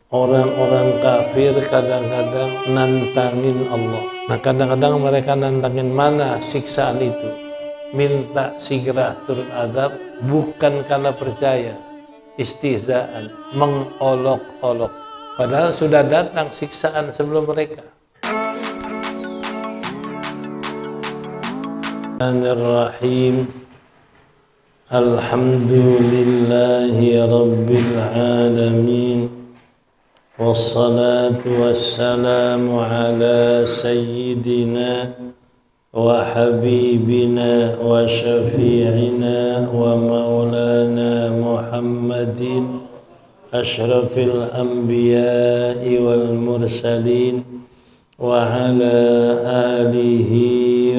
Orang-orang kafir kadang-kadang nantangin Allah. Nah, kadang-kadang mereka nantangin, mana siksaan itu? Minta segera turun azab, bukan karena percaya, istihzaan, mengolok-olok. Padahal sudah datang siksaan sebelum mereka. Bismillahirrahmanirrahim. Alhamdulillahi rabbil alamin. والصلاة والسلام على سيدنا وحبيبنا وشفيعنا ومولانا محمد أشرف الأنبياء والمرسلين وعلى آله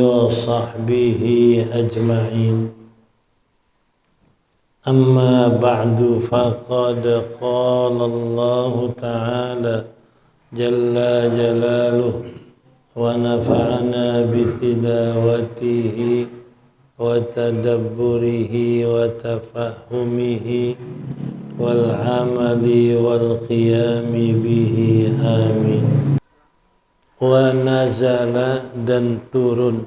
وصحبه أجمعين. أما بعد فقد قال الله تعالى جل جلاله ونفعنا بتلاوته وتدبره وتفهمه والعمل والقيام به آمين. ونزل dan turun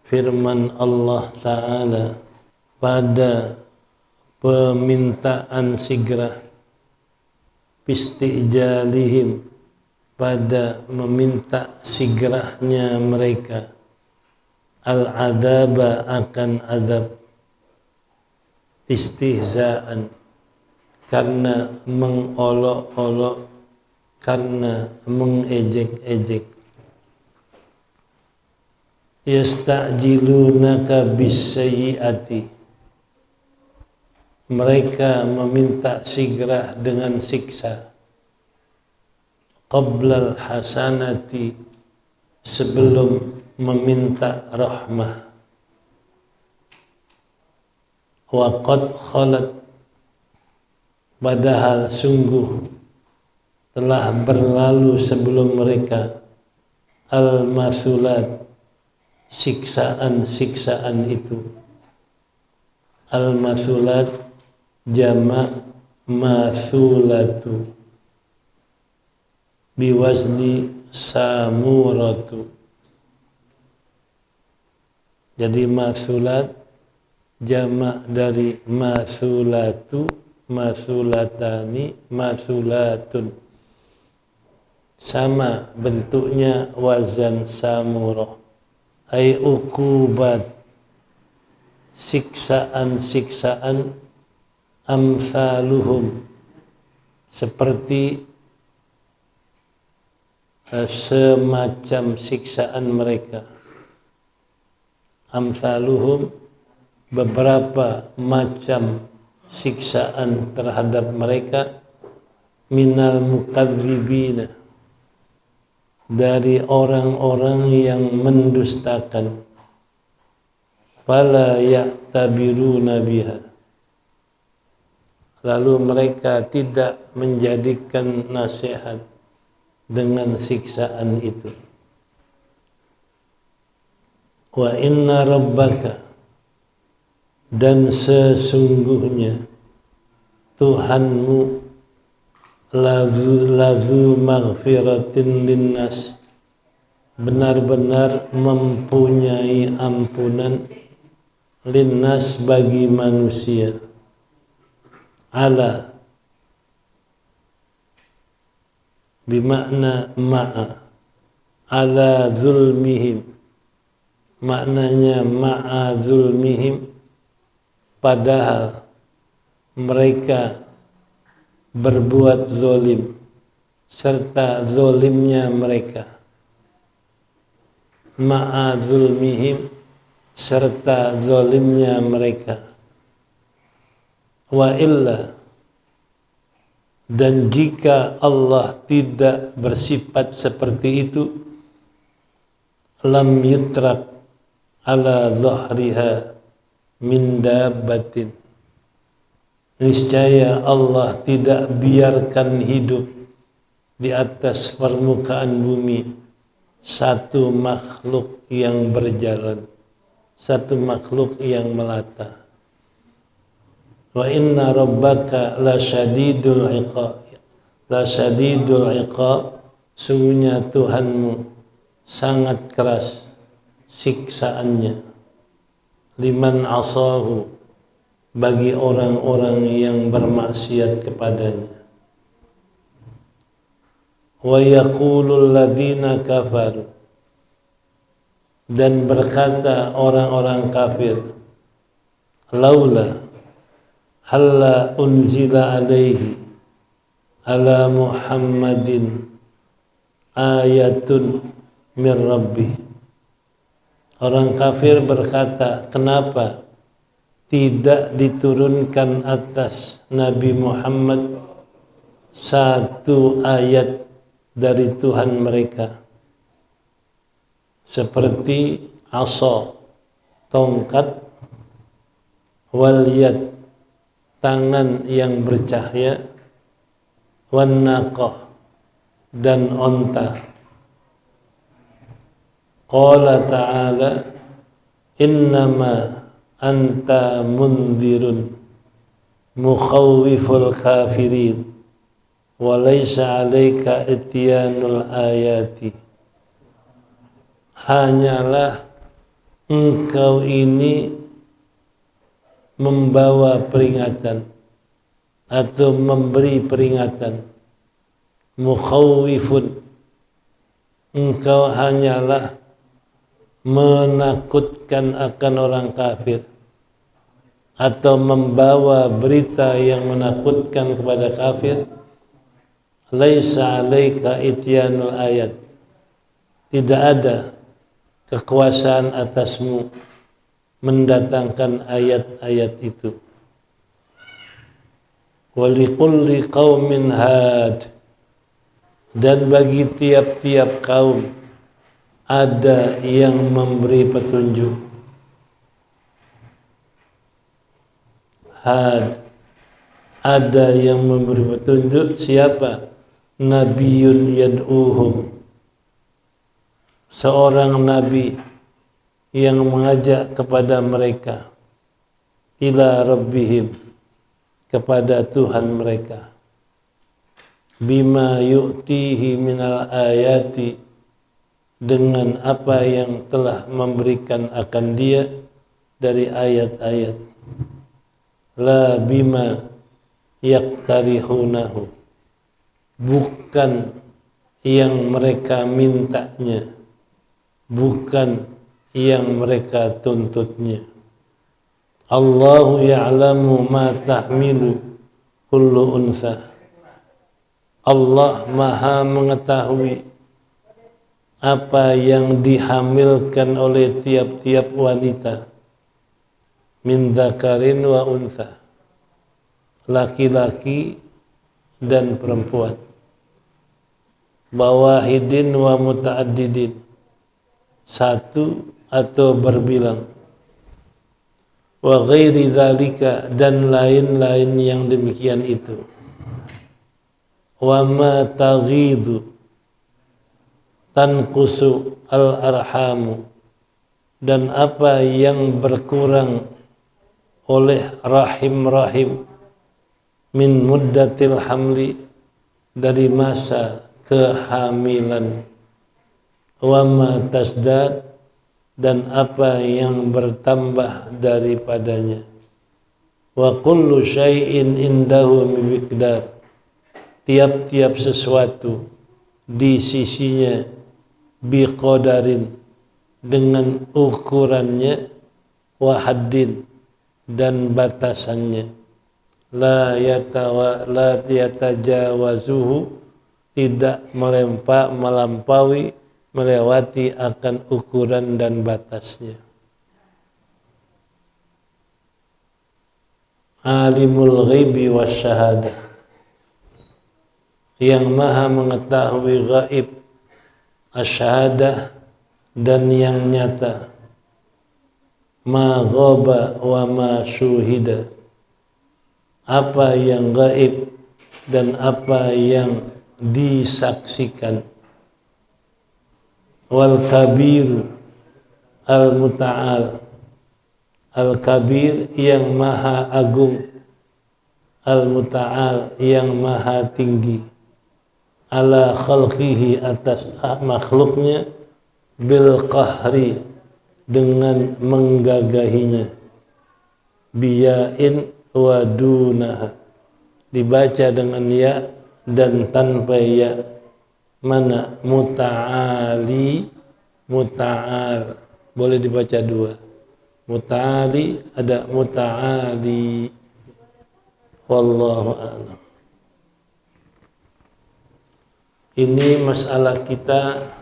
firman Allah Ta'ala pada permintaan segera, bistijalihim, pada meminta segeranya mereka, al-adaba, akan azab, istihzaan, karena mengolok-olok, karena mengejek-ejek. Yasta'jilunaka bis-sayyi'ati, mereka meminta segera dengan siksa, qablal hasanati, sebelum meminta rahmah, wa qad khalat, padahal sungguh telah berlalu sebelum mereka, al-masulat, siksaan-siksaan itu. Al-masulat jamak masulatu biwazni samuratu. Jadi masulat jamak dari masulatu, masulatani, masulatun, sama bentuknya wazan samurah, ai uqubat, siksaan-siksaan, amsaluhum, seperti semacam siksaan mereka. Amsaluhum, beberapa macam siksaan terhadap mereka, minal mukadzibina, dari orang-orang yang mendustakan, fala ya'tabiruna biha, lalu mereka tidak menjadikan nasihat dengan siksaan itu. Wa inna rabbaka, dan sesungguhnya Tuhanmu, lazu maghfiratin linnas, benar-benar mempunyai ampunan, linnas, bagi manusia, ala, bimakna ma'a, ala zulmihim, maknanya ma'a zulmihim, padahal mereka berbuat zolim serta zolimnya mereka. Ma'a zulmihim, serta zolimnya mereka. Wa illa, dan jika Allah tidak bersifat seperti itu, lam yutrak ala dhahriha min dabbatin, niscaya Allah tidak biarkan hidup di atas permukaan bumi satu makhluk yang berjalan, satu makhluk yang melata. Wa inna rabbaka la syadidul iqab, la syadidul iqab, sungguhnya Tuhanmu sangat keras siksaannya, liman asahu, bagi orang-orang yang bermaksiat kepadanya. Wa yaqulul ladzina kafaru, dan berkata orang-orang kafir, laula halla unzila alaihi ala Muhammadin ayatun min rabbih. Orang kafir berkata, kenapa tidak diturunkan atas Nabi Muhammad satu ayat dari Tuhan mereka, seperti asa, tongkat, wal yad, tangan yang bercahaya, wan naqah, dan onta. Qala ta'ala, innama anta mundirun mukhawwiful kafirin wa laysa 'alaika ityanul ayati. Hanyalah engkau ini membawa peringatan atau memberi peringatan. Mukhawwifun, engkau hanyalah menakutkan akan orang kafir atau membawa berita yang menakutkan kepada kafir. Laisa 'alaika ityanul ayat, tidak ada kekuasaan atasmu mendatangkan ayat-ayat itu. Walikulli qaumin had, dan bagi tiap-tiap kaum ada yang memberi petunjuk. Had, ada yang memberi petunjuk. Siapa? Nabiyun yad'uhum, seorang nabi yang mengajak kepada mereka, ila rabbihim, kepada Tuhan mereka, bima yu'tihi minal ayati, dengan apa yang telah memberikan akan dia dari ayat-ayat. La bima yaktarihunahu, bukan yang mereka mintanya, bukan yang mereka tuntutnya. Allahu ya'lamu ma tahmilu kullu unsa, Allah maha mengetahui apa yang dihamilkan oleh tiap-tiap wanita, min dzakarin wa unsa, laki-laki dan perempuan, bawahidin wa muta'addidin, satu atau berbilang, wa ghairi dzalika, dan lain-lain yang demikian itu. Wa ma taghidu tanqusu al-arhamu, dan apa yang berkurang oleh rahim-rahim, min muddatil hamli, dari masa kehamilan. Wa ma tasdad, dan apa yang bertambah daripadanya. Wa kullu syai'in indahu miqdar, tiap-tiap sesuatu di sisinya, biqadarin, dengan ukurannya, wa haddin, dan batasannya. La yatajawazuhu, tidak melampaui, melewati akan ukuran dan batasnya. Alimul ghaibi wasyahadah, yang maha mengetahui gaib, asyahadah, dan yang nyata. Ma ghaba wa ma syuhida, apa yang gaib dan apa yang disaksikan. Wal kabir al muta'al, al kabir yang maha agung, al muta'al yang maha tinggi. ala khalqihi, atas makhluknya, bil qahri, dengan menggagahinya, biyain wa dunaha, dibaca dengan ya dan tanpa ya. Mana muta'ali, muta'al, boleh dibaca dua. Muta'ali, ada muta'ali. Wallahu a'lam. Ini masalah kita.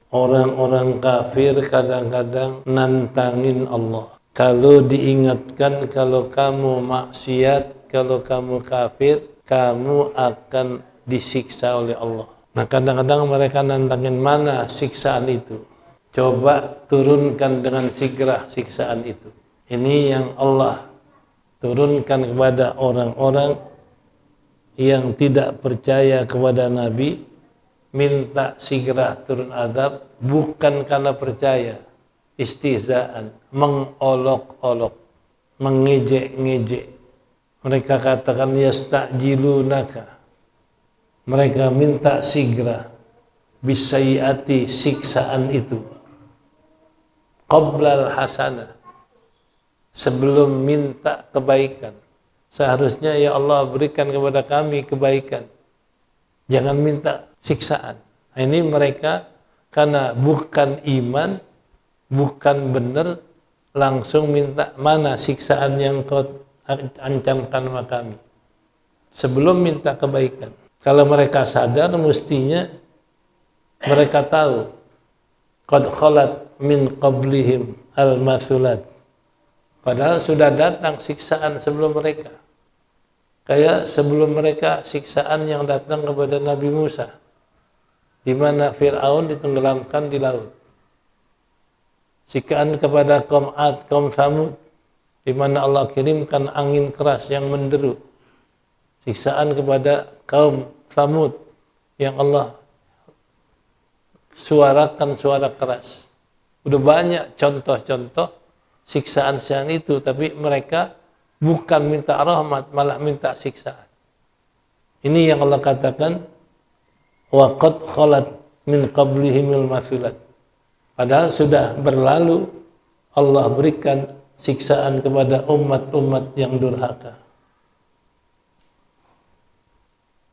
Orang-orang kafir kadang-kadang nantangin Allah. Kalau diingatkan, kalau kamu maksiat, kalau kamu kafir, kamu akan disiksa oleh Allah. Nah, kadang-kadang mereka nantangin, mana siksaan itu? Coba turunkan dengan segera siksaan itu. Ini yang Allah turunkan kepada orang-orang yang tidak percaya kepada Nabi, minta segera turun azab, bukan karena percaya, istihzaan, mengolok-olok, mengejek-ngejek. Mereka katakan yasta'jilunaka, mereka minta segera bisayiati, siksaan itu, qablal hasanah, sebelum minta kebaikan. Seharusnya ya Allah berikan kepada kami kebaikan, jangan minta siksaan. Ini mereka karena bukan iman, bukan benar, langsung minta, mana siksaan yang kau ancamkan sama kami, sebelum minta kebaikan. Kalau mereka sadar, mestinya mereka tahu qad khalat min qablihim al-mathulat, padahal sudah datang siksaan sebelum mereka. Kayak sebelum mereka siksaan yang datang kepada Nabi Musa, di mana Fir'aun ditenggelamkan di laut. Siksaan kepada kaum Ad, kaum Tsamud, di mana Allah kirimkan angin keras yang menderu. Siksaan kepada kaum Tsamud yang Allah suarakan suara keras. Udah banyak contoh-contoh siksaan-siksaan itu, tapi mereka bukan minta rahmat, malah minta siksaan. Ini yang Allah katakan, wa qad khalat min qablihimul mathulat. Padahal sudah berlalu, Allah berikan siksaan kepada umat-umat yang durhaka.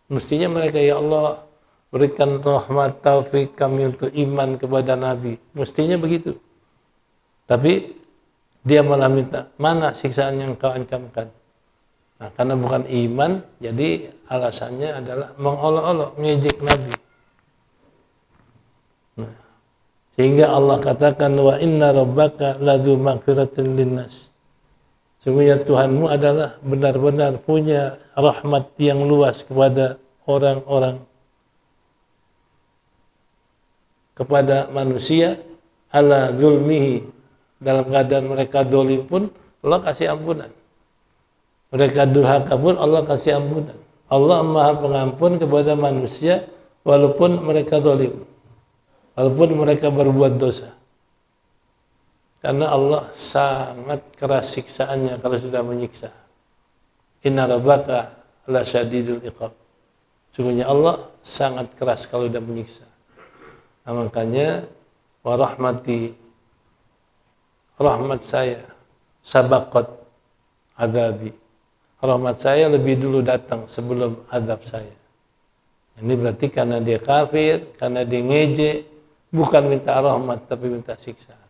Mestinya mereka, ya Allah berikan rahmat taufik kami untuk iman kepada Nabi. Mestinya begitu. Tapi dia malah minta, mana siksaan yang kau ancamkan? Nah, karena bukan iman, jadi alasannya adalah mengolok-olok, ngejek Nabi. Nah, sehingga Allah katakan, wa inna rabbaka ladzu maghfiratin linnas. Sungguhnya Tuhanmu adalah benar-benar punya rahmat yang luas kepada orang-orang, kepada manusia, ala zulmihi, dalam keadaan mereka dolim pun Allah kasih ampunan. Mereka durhaka pun Allah kasih ampunan. Allah Maha Pengampun kepada manusia walaupun mereka dolim, walaupun mereka berbuat dosa. Karena Allah sangat keras siksaannya kalau sudah menyiksa. Inna rabbaka la syadidul iqab. Sungguhnya Allah sangat keras kalau sudah menyiksa. Nah, makanya wa rahmati, rahmat saya sabaqat adabi, rahmat saya lebih dulu datang sebelum azab saya. Ini berarti karena dia kafir, karena dia ngejek, bukan minta rahmat tapi minta siksa.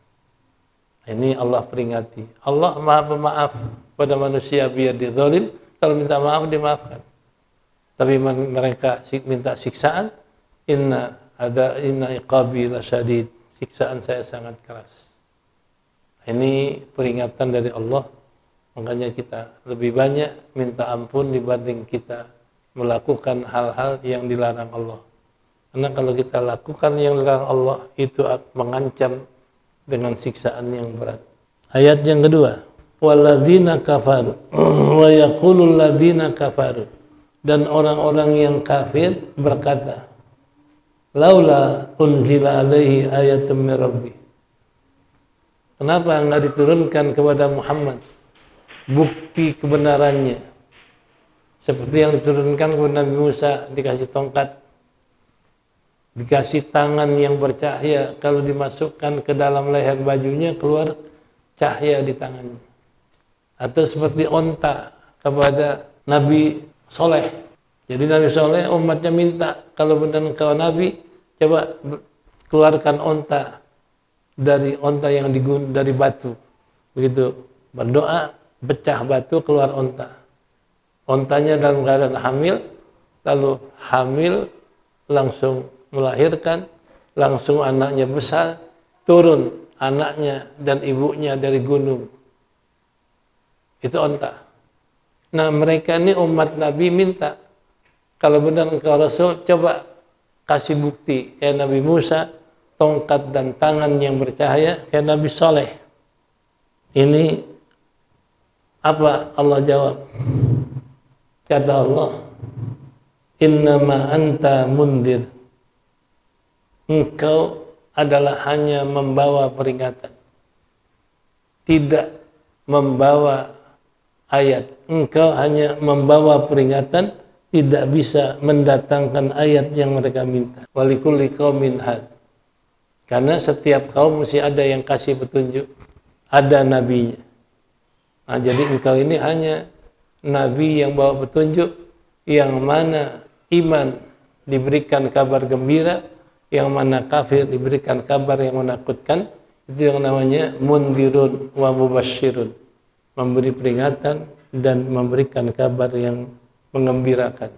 Ini Allah peringati. Allah Maha Pemaaf pada manusia biar dia zalim, kalau minta maaf dimaafkan. Tapi mereka minta siksaan, inna iqabi lasyadid, siksaan saya sangat keras. Ini peringatan dari Allah, makanya kita lebih banyak minta ampun dibanding kita melakukan hal-hal yang dilarang Allah. Karena kalau kita lakukan yang dilarang Allah, itu mengancam dengan siksaan yang berat. Ayat yang kedua, walladzina kafaru wa yaqulul ladzina kafaru, dan orang-orang yang kafir berkata, laula unzila alaihi ayatun min rabbih, kenapa enggak diturunkan kepada Muhammad bukti kebenarannya, Seperti yang diturunkan kepada Nabi Musa, dikasih tongkat, dikasih tangan yang bercahaya, kalau dimasukkan ke dalam leher bajunya keluar cahaya di tangannya. Atau seperti onta kepada Nabi Soleh. Jadi Nabi Soleh umatnya minta, kalau benar engkau Nabi, coba keluarkan onta dari onta yang dari batu. Begitu berdoa, pecah batu, keluar onta. Ontanya dalam keadaan hamil, lalu hamil langsung melahirkan, langsung anaknya besar, turun anaknya dan ibunya dari gunung. Itu onta. Nah, mereka ini umat Nabi minta, kalau benar engkau Rasul, coba kasih bukti kayak Nabi Musa, tongkat dan tangan yang bercahaya kayak Nabi Saleh. Ini apa Allah jawab? Kata Allah, innama anta mundir. Engkau adalah hanya membawa peringatan, tidak membawa ayat. Engkau hanya membawa peringatan, tidak bisa mendatangkan ayat yang mereka minta. Walikulli qaumin had. Karena setiap kaum mesti ada yang kasih petunjuk, ada nabinya. Nah, jadi engkau ini hanya nabi yang bawa petunjuk, yang mana iman diberikan kabar gembira, yang mana kafir diberikan kabar yang menakutkan. Itu yang namanya mundirun wa mubasyirun, memberi peringatan dan memberikan kabar yang mengembirakan.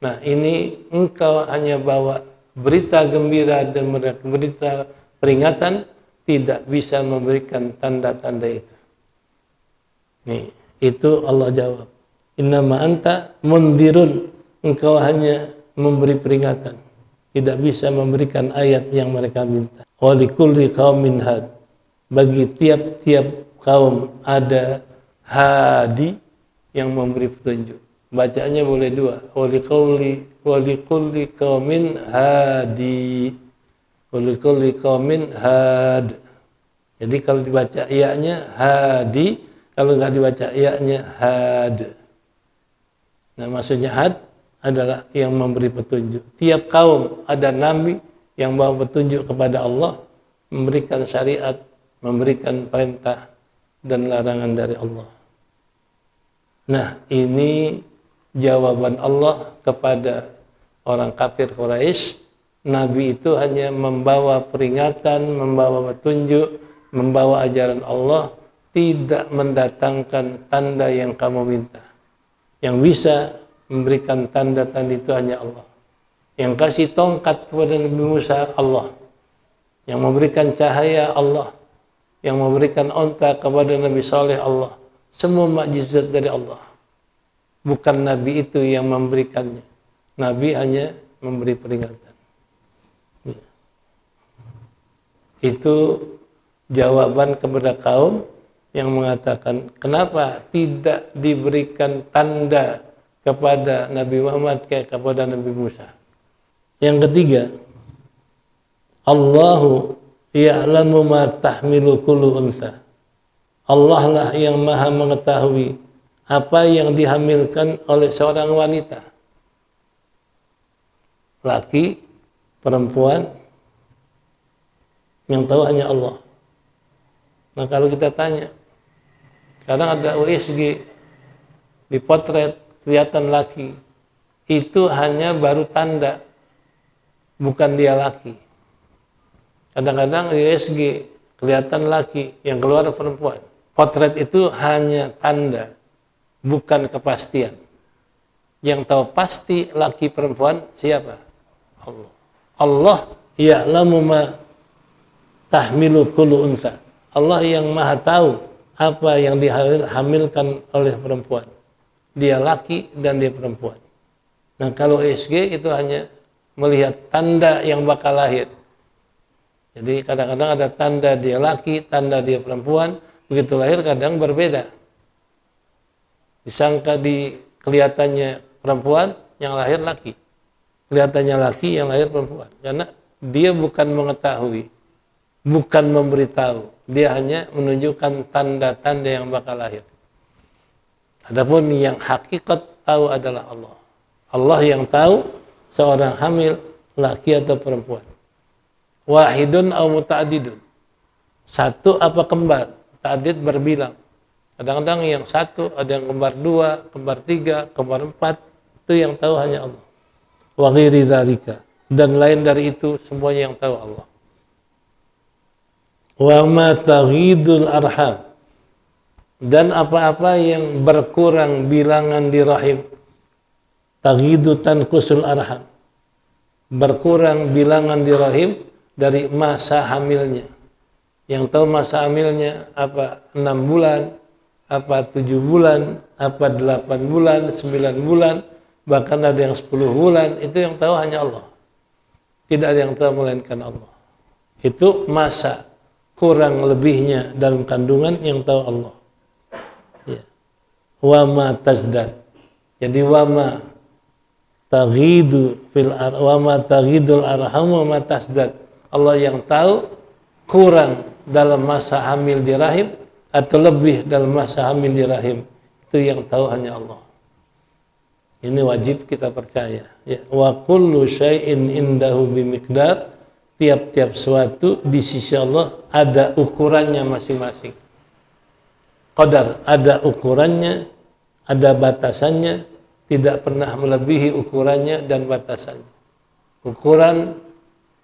Nah, ini engkau hanya bawa berita gembira dan berita peringatan, tidak bisa memberikan tanda-tanda itu. Nih, itu Allah jawab. Innama anta mundirun, engkau hanya memberi peringatan, tidak bisa memberikan ayat yang mereka minta. Wa likulli qaumin had, bagi tiap-tiap kaum ada hadi yang memberi petunjuk. Bacanya boleh dua, wa likulli qaumin hadi, wa likulli qaumin had. Jadi kalau dibaca iya-nya hadi, kalau nggak dibaca iya-nya had. Nah, maksudnya had adalah yang memberi petunjuk. Tiap kaum ada nabi yang bawa petunjuk kepada Allah, memberikan syariat, memberikan perintah dan larangan dari Allah. Nah, ini jawaban Allah kepada orang kafir Quraisy. Nabi itu hanya membawa peringatan, membawa petunjuk, membawa ajaran Allah, tidak mendatangkan tanda yang kamu minta. Yang bisa memberikan tanda-tanda itu hanya Allah. Yang kasih tongkat kepada Nabi Musa Allah. Yang memberikan cahaya Allah. Yang memberikan onta kepada Nabi Saleh Allah. Semua mukjizat dari Allah. Bukan Nabi itu yang memberikannya. Nabi hanya memberi peringatan. Itu jawaban kepada kaum yang mengatakan, kenapa tidak diberikan tanda kepada Nabi Muhammad kayak kepada Nabi Musa. Yang ketiga, Allahu ya'lamu ma tahmilu kullu unsa. Allah lah yang maha mengetahui apa yang dihamilkan oleh seorang wanita. Laki, perempuan, yang tahu hanya Allah. Nah, kalau kita tanya, kadang ada USG dipotret kelihatan laki, itu hanya baru tanda, bukan dia laki. Kadang-kadang USG kelihatan laki, yang keluar perempuan. Potret itu hanya tanda, bukan kepastian. Yang tahu pasti laki perempuan siapa? Allah. Allah ya'lamu ma tahmilu kullu unsa. Allah yang maha tahu apa yang dihamilkan oleh perempuan. Dia laki dan dia perempuan. Nah, kalau ESG itu hanya melihat tanda yang bakal lahir. Jadi kadang-kadang ada tanda dia laki, tanda dia perempuan. Begitu lahir kadang berbeda. Disangka di kelihatannya perempuan, yang lahir laki. Kelihatannya laki, yang lahir perempuan. Karena dia bukan mengetahui, bukan memberitahu. Dia hanya menunjukkan tanda-tanda yang bakal lahir. Adapun yang hakikat tahu adalah Allah. Allah yang tahu seorang hamil laki atau perempuan. Wahidun atau muta'adidun. Satu apa kembar? Ta'adid berbilang. Kadang-kadang yang satu, ada yang kembar dua, kembar tiga, kembar empat. Itu yang tahu hanya Allah. Wa ghairi dzalika. Dan lain dari itu, semuanya yang tahu Allah. Wa ma taghidul arham. Dan apa-apa yang berkurang bilangan di rahim. Taghidu tanqusul arham. Berkurang bilangan di rahim dari masa hamilnya. Yang tahu masa hamilnya apa 6 bulan, apa 7 bulan, apa 8 bulan, 9 bulan, bahkan ada yang 10 bulan, itu yang tahu hanya Allah. Tidak ada yang tahu melainkan Allah. Itu masa kurang lebihnya dalam kandungan yang tahu Allah. Ya. Wa ma tazdad. Jadi wa ma taghidu fil wa ma taghidul arham wa ma tazdad. Allah yang tahu kurang dalam masa hamil di rahim atau lebih dalam masa hamil di rahim. Itu yang tahu hanya Allah. Ini wajib kita percaya. Ya. Wa kullu syai'in indahu bimiqdar. Tiap-tiap sesuatu di sisi Allah ada ukurannya masing-masing. Qadar ada ukurannya, ada batasannya, tidak pernah melebihi ukurannya dan batasannya. Ukuran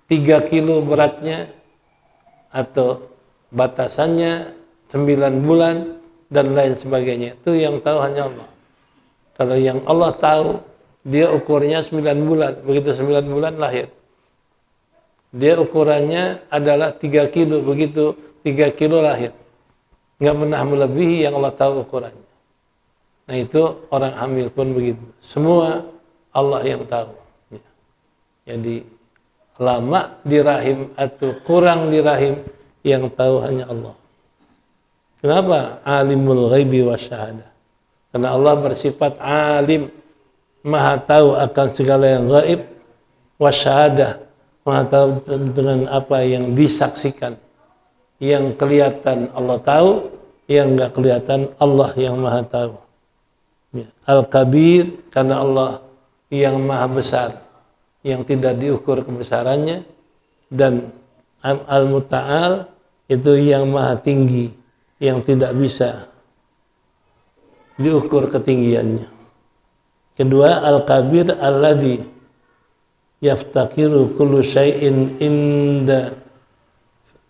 3 kilo beratnya atau batasannya 9 bulan dan lain sebagainya. Itu yang tahu hanya Allah. Kalau yang Allah tahu, dia ukurnya 9 bulan. Begitu 9 bulan lahir. Dia ukurannya adalah 3 kilo. Begitu 3 kilo lahir. Nggak pernah melebihi yang Allah tahu ukurannya. Nah itu orang hamil pun begitu. Semua Allah yang tahu. Ya. Jadi lama di rahim atau kurang di rahim yang tahu hanya Allah. Kenapa? Alimul ghaibi wasyahadah. Karena Allah bersifat alim, maha tahu akan segala yang gaib, wasyahadah, maha tahu dengan apa yang disaksikan. Yang kelihatan Allah tahu, yang enggak kelihatan Allah yang maha tahu. Ya. Al-Kabir, karena Allah yang maha besar, yang tidak diukur kebesarannya, dan Al-Muta'al itu yang maha tinggi, yang tidak bisa diukur ketinggiannya. Kedua, Al-Kabir alladhi yaftakiru kullu syai'in inda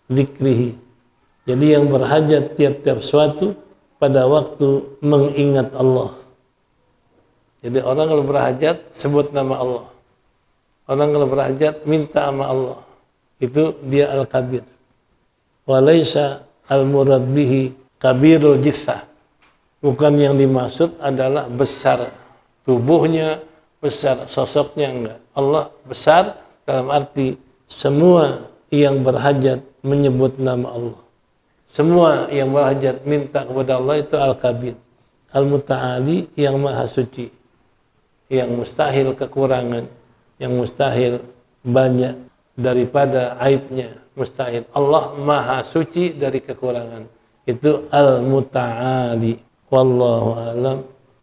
dzikrihi. Jadi yang berhajat tiap-tiap suatu pada waktu mengingat Allah. Jadi orang kalau berhajat sebut nama Allah. Orang kalau berhajat minta sama Allah. Itu dia Al-Kabir. Wa laisa al-murad bihi kabirul jithah. Bukan yang dimaksud adalah besar tubuhnya, besar sosoknya, enggak. Allah besar dalam arti semua yang berhajat menyebut nama Allah. Semua yang berhajat minta kepada Allah itu Al-Kabir. Al-Muta'ali yang maha suci. Yang mustahil kekurangan, yang mustahil banyak daripada aibnya, mustahil. Allah maha suci dari kekurangan. Itu Al-Muta'ali. Wallahu a'lam.